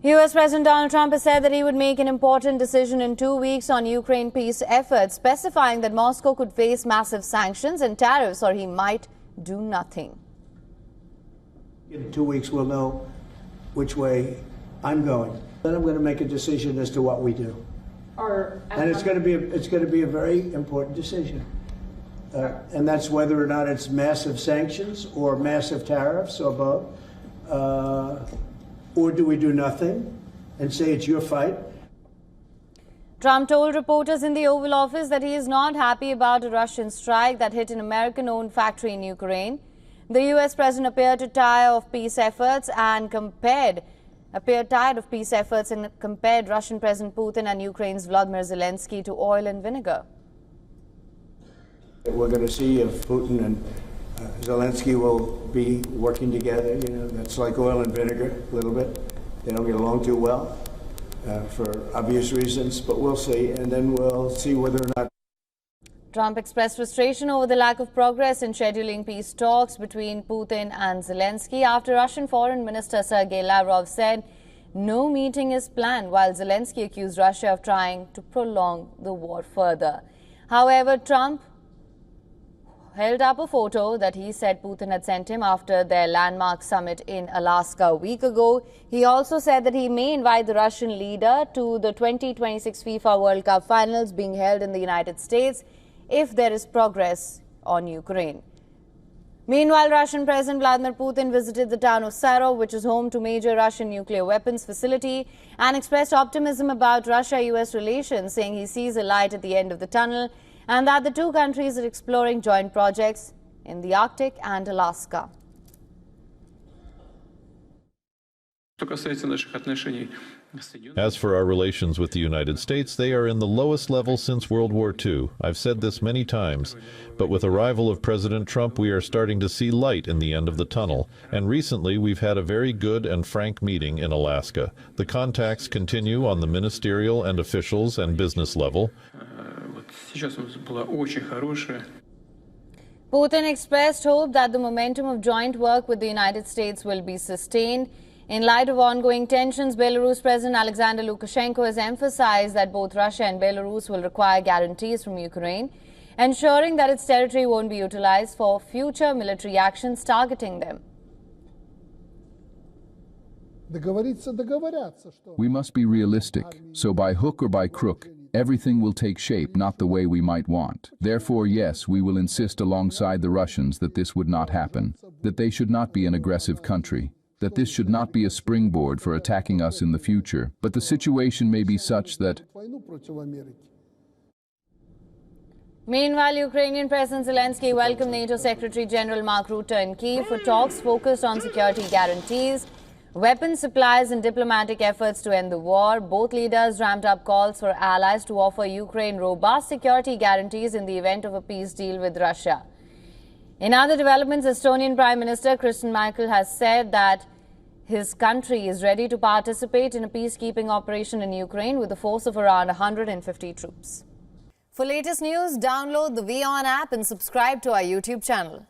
U.S. President Donald Trump has said that he would make an important decision in 2 weeks on Ukraine peace efforts, specifying that Moscow could face massive sanctions and tariffs or he might do nothing. In 2 weeks, we'll know which way I'm going. Then I'm going to make a decision as to what we do. And it's going to be a very important decision. And that's whether or not it's massive sanctions or massive tariffs or both. Or do we do nothing and say it's your fight? Trump told reporters in the Oval Office that he is not happy about a Russian strike that hit an American-owned factory in Ukraine. The U.S. president appeared tired of peace efforts and compared Russian President Putin and Ukraine's Vladimir Zelensky to oil and vinegar. We're going to see if Putin and Zelensky will be working together. You know, that's like oil and vinegar a little bit. They don't get along too well for obvious reasons, but we'll see. And then we'll see whether or not. Trump expressed frustration over the lack of progress in scheduling peace talks between Putin and Zelensky after Russian Foreign Minister Sergei Lavrov said no meeting is planned, while Zelensky accused Russia of trying to prolong the war further. However, Trump held up a photo that he said Putin had sent him after their landmark summit in Alaska a week ago. He also said that he may invite the Russian leader to the 2026 FIFA World Cup finals being held in the United States if there is progress on Ukraine. Meanwhile, Russian President Vladimir Putin visited the town of Sarov, which is home to major Russian nuclear weapons facility, and expressed optimism about Russia-US relations, saying he sees a light at the end of the tunnel and that the two countries are exploring joint projects in the Arctic and Alaska. As for our relations with the United States, they are in the lowest level since World War II. I've said this many times, but with the arrival of President Trump, we are starting to see light in the end of the tunnel. And recently, we've had a very good and frank meeting in Alaska. The contacts continue on the ministerial and officials and business level. Putin expressed hope that the momentum of joint work with the United States will be sustained. In light of ongoing tensions, Belarus President Alexander Lukashenko has emphasized that both Russia and Belarus will require guarantees from Ukraine, ensuring that its territory won't be utilized for future military actions targeting them. We must be realistic, so by hook or by crook, everything will take shape not the way we might want. Therefore, yes, we will insist alongside the Russians that this would not happen, that they should not be an aggressive country, that this should not be a springboard for attacking us in the future, but the situation may be such that. Meanwhile, Ukrainian President Zelensky welcomed NATO Secretary General Mark Rutte in Kyiv for talks focused on security guarantees, weapons supplies and diplomatic efforts to end the war. Both leaders ramped up calls for allies to offer Ukraine robust security guarantees in the event of a peace deal with Russia. In other developments, Estonian Prime Minister Kristen Michael has said that his country is ready to participate in a peacekeeping operation in Ukraine with a force of around 150 troops. For latest news, download the WION app and subscribe to our YouTube channel.